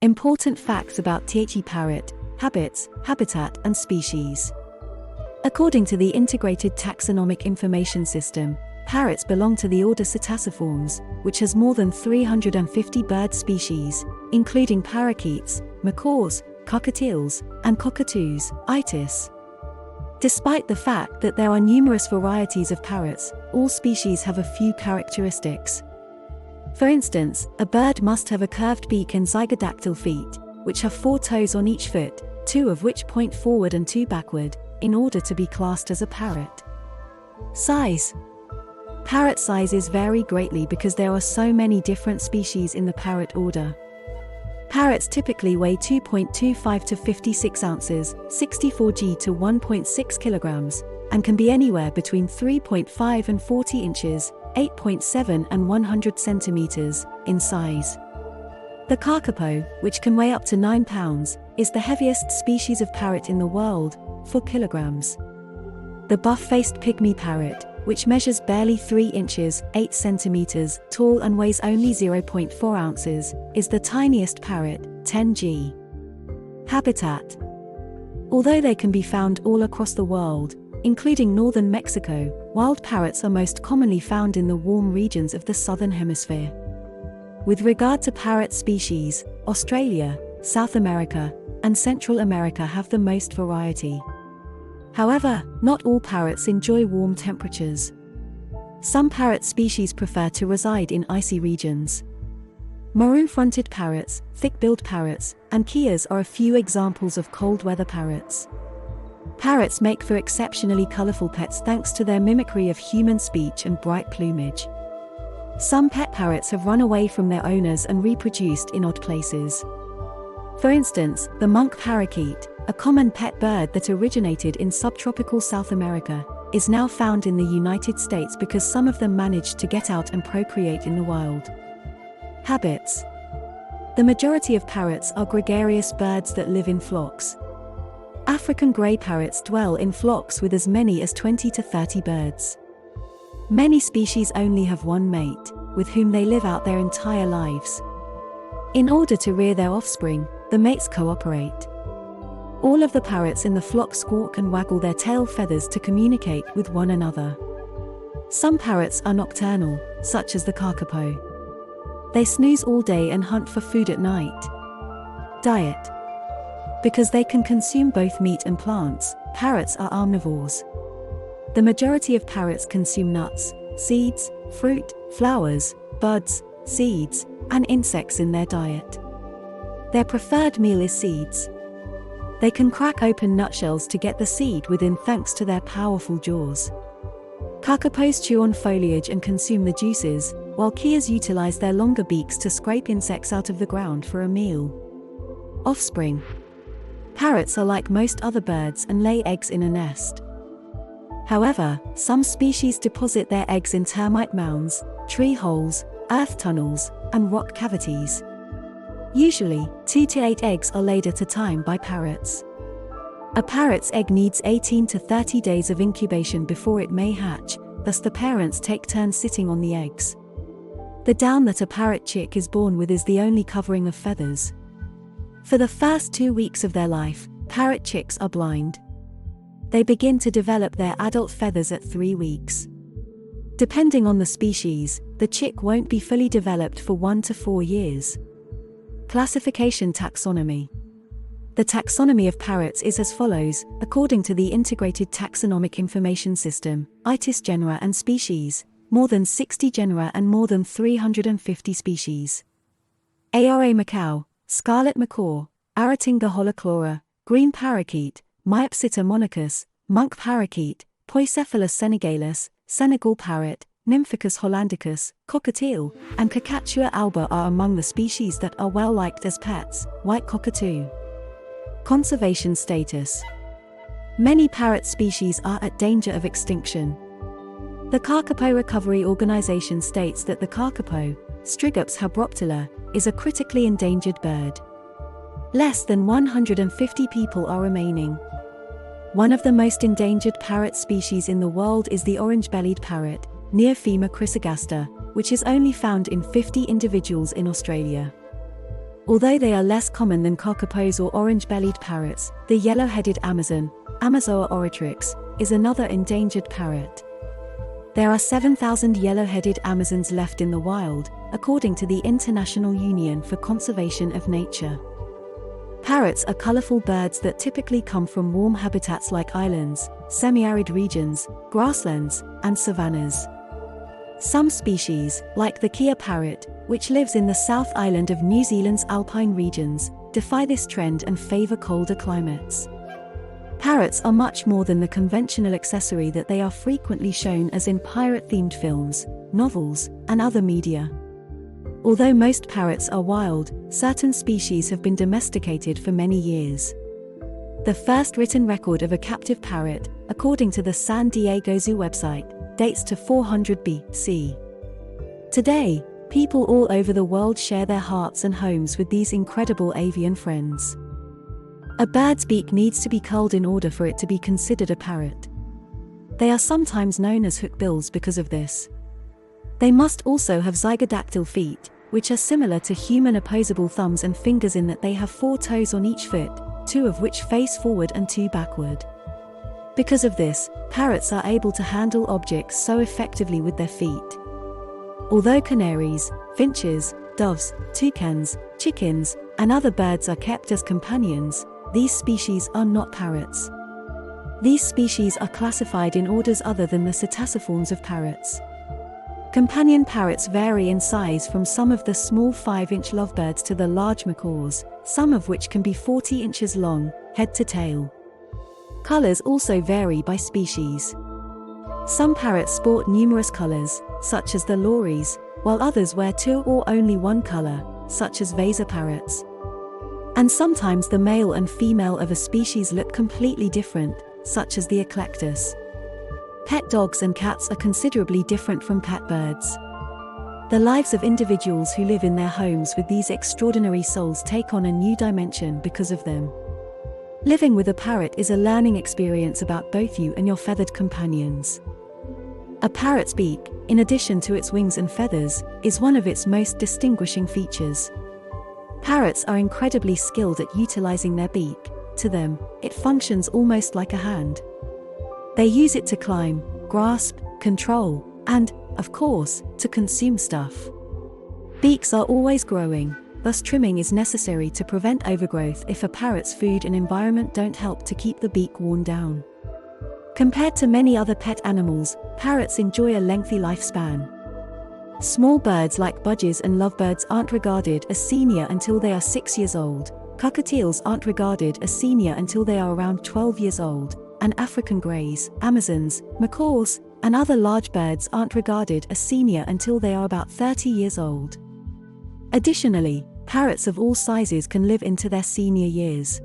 Important facts about the parrot: habits, habitat, and species. According to the Integrated Taxonomic Information System, parrots belong to the order Psittaciformes, which has more than 350 bird species, including parakeets, macaws, cockatiels, and cockatoos, ITIS. Despite the fact that there are numerous varieties of parrots, all species have a few characteristics. For instance, a bird must have a curved beak and zygodactyl feet, which have 4 toes on each foot, 2 of which point forward and 2 backward, in order to be classed as a parrot. Size. Parrot sizes vary greatly because there are so many different species in the parrot order. Parrots typically weigh 2.25 to 56 ounces, 64 g to 1.6 kilograms, and can be anywhere between 3.5 and 40 inches, 8.7 and 100 centimeters, in size. The kakapo, which can weigh up to 9 pounds, is the heaviest species of parrot in the world, 4 kilograms. The buff-faced pygmy parrot, which measures barely 3 inches, 8 centimeters, tall and weighs only 0.4 ounces, is the tiniest parrot, 10 g. Habitat. Although they can be found all across the world, including northern Mexico, wild parrots are most commonly found in the warm regions of the southern hemisphere. With regard to parrot species, Australia, South America, and Central America have the most variety. However, not all parrots enjoy warm temperatures. Some parrot species prefer to reside in icy regions. Maroon-fronted parrots, thick-billed parrots, and keas are a few examples of cold-weather parrots. Parrots make for exceptionally colorful pets thanks to their mimicry of human speech and bright plumage. Some pet parrots have run away from their owners and reproduced in odd places. For instance, the monk parakeet, a common pet bird that originated in subtropical South America, is now found in the United States because some of them managed to get out and procreate in the wild. Habits. The majority of parrots are gregarious birds that live in flocks. African grey parrots dwell in flocks with as many as 20 to 30 birds. Many species only have one mate, with whom they live out their entire lives. In order to rear their offspring, the mates cooperate. All of the parrots in the flock squawk and waggle their tail feathers to communicate with one another. Some parrots are nocturnal, such as the kakapo. They snooze all day and hunt for food at night. Diet. Because they can consume both meat and plants, parrots are omnivores. The majority of parrots consume nuts, seeds, fruit, flowers, buds, seeds, and insects in their diet. Their preferred meal is seeds. They can crack open nutshells to get the seed within thanks to their powerful jaws. Kakapos chew on foliage and consume the juices, while keas utilize their longer beaks to scrape insects out of the ground for a meal. Offspring. Parrots are like most other birds and lay eggs in a nest. However, some species deposit their eggs in termite mounds, tree holes, earth tunnels, and rock cavities. Usually, 2 to 8 eggs are laid at a time by parrots. A parrot's egg needs 18 to 30 days of incubation before it may hatch, thus the parents take turns sitting on the eggs. The down that a parrot chick is born with is the only covering of feathers. For the first 2 weeks of their life, parrot chicks are blind. They begin to develop their adult feathers at 3 weeks. Depending on the species, the chick won't be fully developed for 1 to 4 years. Classification taxonomy. The taxonomy of parrots is as follows, according to the Integrated Taxonomic Information System, ITIS genera and species, more than 60 genera and more than 350 species. ARA macaw, scarlet macaw, Aratinga holochlora, green parakeet, Myopsita monicus, monk parakeet, Poicephalus senegalus, Senegal parrot, Nymphicus hollandicus, cockatiel, and Cockatoos alba are among the species that are well liked as pets. White cockatoo. Conservation status. Many parrot species are at danger of extinction. The Kakapo Recovery Organization states that the kakapo, Strigops habroptila, is a critically endangered bird. Less than 150 people are remaining. One of the most endangered parrot species in the world is the orange-bellied parrot, Neophema chrysogaster, which is only found in 50 individuals in Australia. Although they are less common than cockatoos or orange-bellied parrots, the yellow-headed Amazon, Amazoa oratrix, is another endangered parrot. There are 7,000 yellow-headed Amazons left in the wild, according to the International Union for Conservation of Nature. Parrots are colorful birds that typically come from warm habitats like islands, semi-arid regions, grasslands, and savannas. Some species, like the Kea parrot, which lives in the South Island of New Zealand's alpine regions, defy this trend and favor colder climates. Parrots are much more than the conventional accessory that they are frequently shown as in pirate-themed films, novels, and other media. Although most parrots are wild, certain species have been domesticated for many years. The first written record of a captive parrot, according to the San Diego Zoo website, dates to 400 BC. Today, people all over the world share their hearts and homes with these incredible avian friends. A bird's beak needs to be curled in order for it to be considered a parrot. They are sometimes known as hookbills because of this. They must also have zygodactyl feet, which are similar to human opposable thumbs and fingers in that they have 4 toes on each foot, 2 of which face forward and 2 backward. Because of this, parrots are able to handle objects so effectively with their feet. Although canaries, finches, doves, toucans, chickens, and other birds are kept as companions, these species are not parrots. These species are classified in orders other than the Psittaciformes of parrots. Companion parrots vary in size from some of the small 5-inch lovebirds to the large macaws, some of which can be 40 inches long, head to tail. Colors also vary by species. Some parrots sport numerous colors, such as the lories, while others wear 2 or only 1 color, such as vaser parrots. And sometimes the male and female of a species look completely different, such as the eclectus. Pet dogs and cats are considerably different from pet birds. The lives of individuals who live in their homes with these extraordinary souls take on a new dimension because of them. Living with a parrot is a learning experience about both you and your feathered companions. A parrot's beak, in addition to its wings and feathers, is one of its most distinguishing features. Parrots are incredibly skilled at utilizing their beak. To them, it functions almost like a hand. They use it to climb, grasp, control, and, of course, to consume stuff. Beaks are always growing, thus trimming is necessary to prevent overgrowth if a parrot's food and environment don't help to keep the beak worn down. Compared to many other pet animals, parrots enjoy a lengthy lifespan. Small birds like budgies and lovebirds aren't regarded as senior until they are 6 years old, cockatiels aren't regarded as senior until they are around 12 years old, and African greys, Amazons, macaws, and other large birds aren't regarded as senior until they are about 30 years old. Additionally, parrots of all sizes can live into their senior years.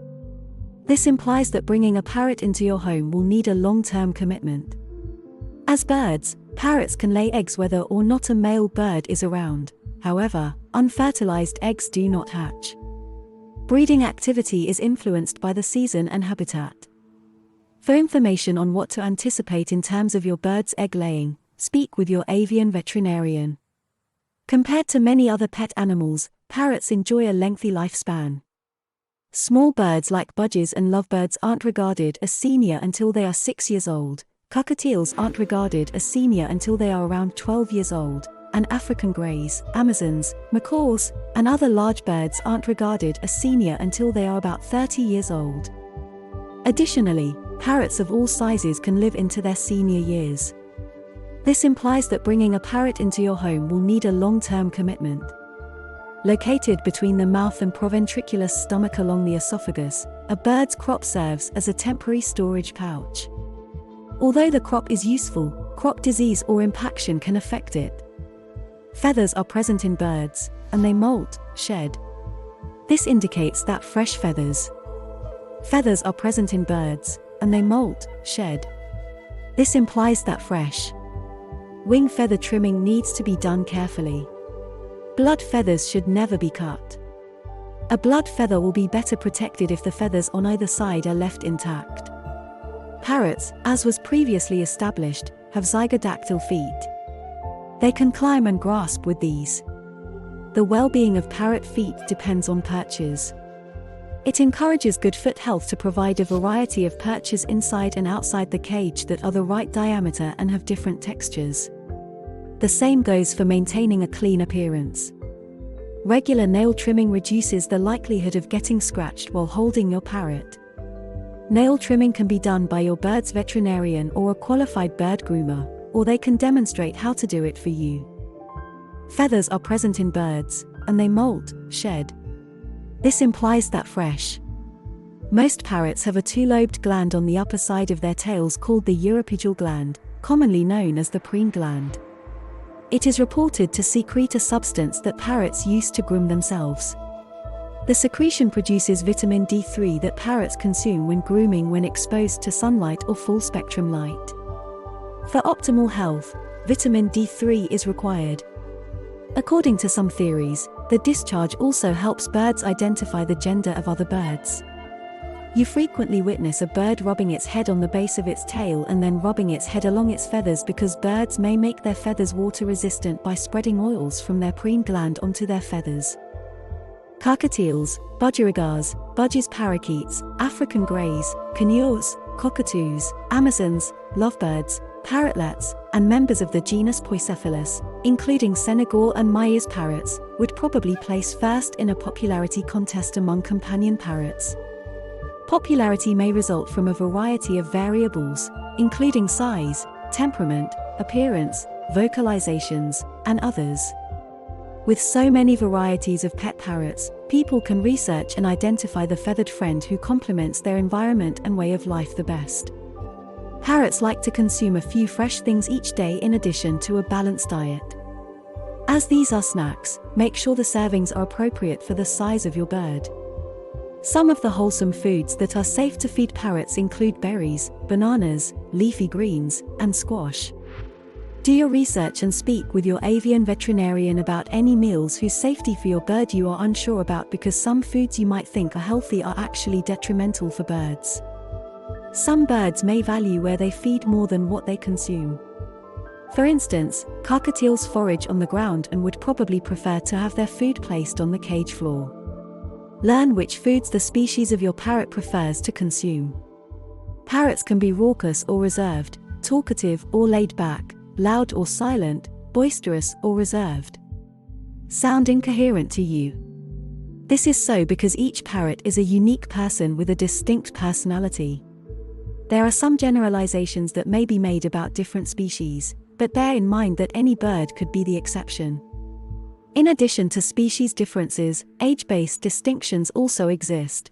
This implies that bringing a parrot into your home will need a long-term commitment. As birds, parrots can lay eggs whether or not a male bird is around. However, unfertilized eggs do not hatch. Breeding activity is influenced by the season and habitat. For information on what to anticipate in terms of your bird's egg laying, speak with your avian veterinarian. Compared to many other pet animals, parrots enjoy a lengthy lifespan. Small birds like budgies and lovebirds aren't regarded as senior until they are 6 years old, cockatiels aren't regarded as senior until they are around 12 years old, and African greys, Amazons, macaws, and other large birds aren't regarded as senior until they are about 30 years old. Additionally, parrots of all sizes can live into their senior years. This implies that bringing a parrot into your home will need a long-term commitment. Located between the mouth and proventriculus stomach along the esophagus, a bird's crop serves as a temporary storage pouch. Although the crop is useful, crop disease or impaction can affect it. Feathers are present in birds, and they molt, shed. This indicates that fresh feathers. Feathers are present in birds, and they molt, shed. This implies that fresh wing feather trimming needs to be done carefully. Blood feathers should never be cut. A blood feather will be better protected if the feathers on either side are left intact. Parrots, as was previously established, have zygodactyl feet. They can climb and grasp with these. The well-being of parrot feet depends on perches. It encourages good foot health to provide a variety of perches inside and outside the cage that are the right diameter and have different textures. The same goes for maintaining a clean appearance. Regular nail trimming reduces the likelihood of getting scratched while holding your parrot. Nail trimming can be done by your bird's veterinarian or a qualified bird groomer, or they can demonstrate how to do it for you. Feathers are present in birds, and they molt, shed. This implies that fresh. Most parrots have a two-lobed gland on the upper side of their tails called the uropygial gland, commonly known as the preen gland. It is reported to secrete a substance that parrots use to groom themselves. The secretion produces vitamin D3 that parrots consume when grooming when exposed to sunlight or full-spectrum light. For optimal health, vitamin D3 is required. According to some theories, the discharge also helps birds identify the gender of other birds. You frequently witness a bird rubbing its head on the base of its tail and then rubbing its head along its feathers because birds may make their feathers water-resistant by spreading oils from their preen gland onto their feathers. Cockatiels, budgerigars, budgies, parakeets, African greys, conures, cockatoos, amazons, lovebirds, parrotlets, and members of the genus Psittaciformes, including Senegal and Macaws parrots, would probably place first in a popularity contest among companion parrots. Popularity may result from a variety of variables, including size, temperament, appearance, vocalizations, and others. With so many varieties of pet parrots, people can research and identify the feathered friend who complements their environment and way of life the best. Parrots like to consume a few fresh things each day in addition to a balanced diet. As these are snacks, make sure the servings are appropriate for the size of your bird. Some of the wholesome foods that are safe to feed parrots include berries, bananas, leafy greens, and squash. Do your research and speak with your avian veterinarian about any meals whose safety for your bird you are unsure about, because some foods you might think are healthy are actually detrimental for birds. Some birds may value where they feed more than what they consume. For instance, cockatiels forage on the ground and would probably prefer to have their food placed on the cage floor. Learn which foods the species of your parrot prefers to consume. Parrots can be raucous or reserved, talkative or laid back, loud or silent, boisterous or reserved. Sound incoherent to you. This is so because each parrot is a unique person with a distinct personality. There are some generalizations that may be made about different species, but bear in mind that any bird could be the exception. In addition to species differences, age-based distinctions also exist.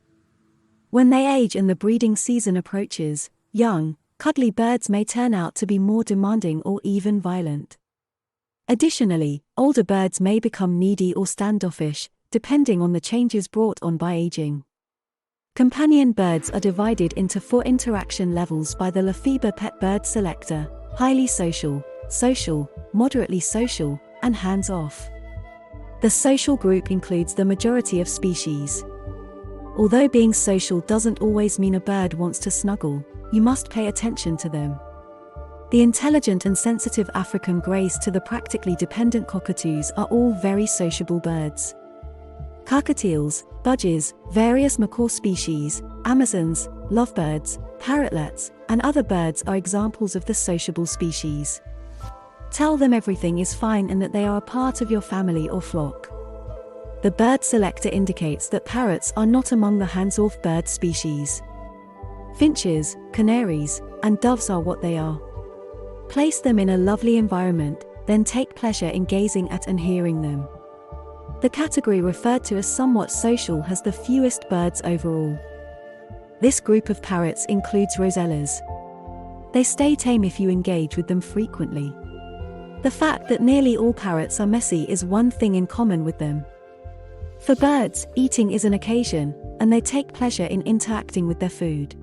When they age and the breeding season approaches, young, cuddly birds may turn out to be more demanding or even violent. Additionally, older birds may become needy or standoffish, depending on the changes brought on by aging. Companion birds are divided into 4 interaction levels by the Lefebvre Pet Bird Selector: highly social, social, moderately social, and hands-off. The social group includes the majority of species. Although being social doesn't always mean a bird wants to snuggle, you must pay attention to them. The intelligent and sensitive African greys to the practically dependent cockatoos are all very sociable birds. Cockatiels, budgies, various macaw species, amazons, lovebirds, parrotlets, and other birds are examples of the sociable species. Tell them everything is fine and that they are a part of your family or flock. The bird selector indicates that parrots are not among the hands-off bird species. Finches, canaries, and doves are what they are. Place them in a lovely environment, then take pleasure in gazing at and hearing them. The category referred to as somewhat social has the fewest birds overall. This group of parrots includes rosellas. They stay tame if you engage with them frequently. The fact that nearly all parrots are messy is one thing in common with them. For birds, eating is an occasion, and they take pleasure in interacting with their food.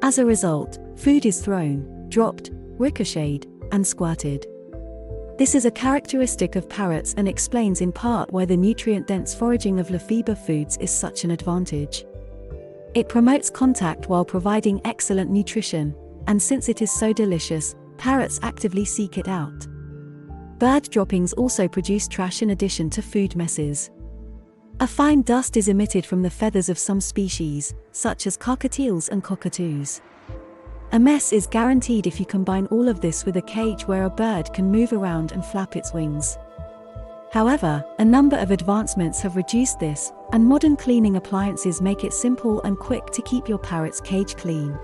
As a result, food is thrown, dropped, ricocheted, and squirted. This is a characteristic of parrots and explains in part why the nutrient-dense foraging of Lefebvre foods is such an advantage. It promotes contact while providing excellent nutrition, and since it is so delicious, parrots actively seek it out. Bird droppings also produce trash in addition to food messes. A fine dust is emitted from the feathers of some species, such as cockatiels and cockatoos. A mess is guaranteed if you combine all of this with a cage where a bird can move around and flap its wings. However, a number of advancements have reduced this, and modern cleaning appliances make it simple and quick to keep your parrot's cage clean.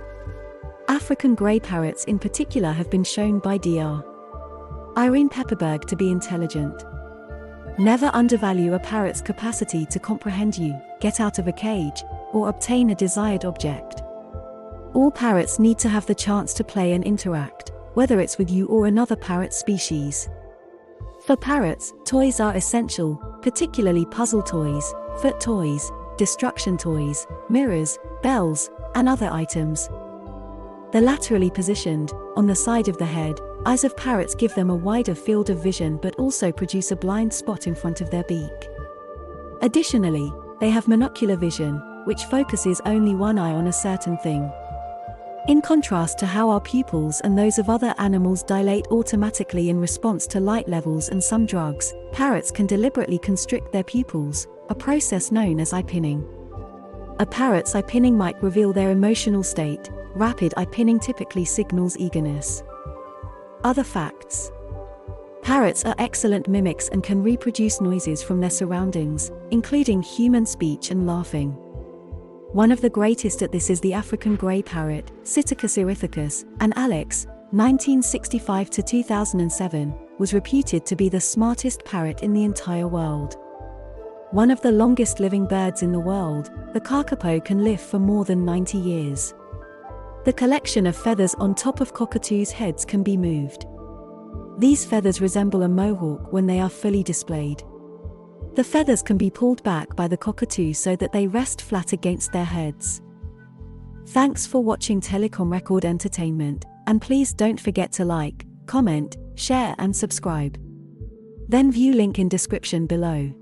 African grey parrots in particular have been shown by Dr. Irene Pepperberg to be intelligent. Never undervalue a parrot's capacity to comprehend you, get out of a cage, or obtain a desired object. All parrots need to have the chance to play and interact, whether it's with you or another parrot species. For parrots, toys are essential, particularly puzzle toys, foot toys, destruction toys, mirrors, bells, and other items. The laterally positioned, on the side of the head, eyes of parrots give them a wider field of vision but also produce a blind spot in front of their beak. Additionally, they have monocular vision, which focuses only one eye on a certain thing. In contrast to how our pupils and those of other animals dilate automatically in response to light levels and some drugs, parrots can deliberately constrict their pupils, a process known as eye pinning. A parrot's eye pinning might reveal their emotional state. Rapid eye pinning typically signals eagerness. Other facts. Parrots are excellent mimics and can reproduce noises from their surroundings, including human speech and laughing. One of the greatest at this is the African grey parrot, Psittaciformes, and Alex, 1965 to 2007, was reputed to be the smartest parrot in the entire world. One of the longest living birds in the world, the kakapo can live for more than 90 years. The collection of feathers on top of cockatoos' heads can be moved. These feathers resemble a mohawk when they are fully displayed. The feathers can be pulled back by the cockatoo so that they rest flat against their heads. Thanks for watching Telecom Record Entertainment, and please don't forget to like, comment, share and subscribe. Then view link in description below.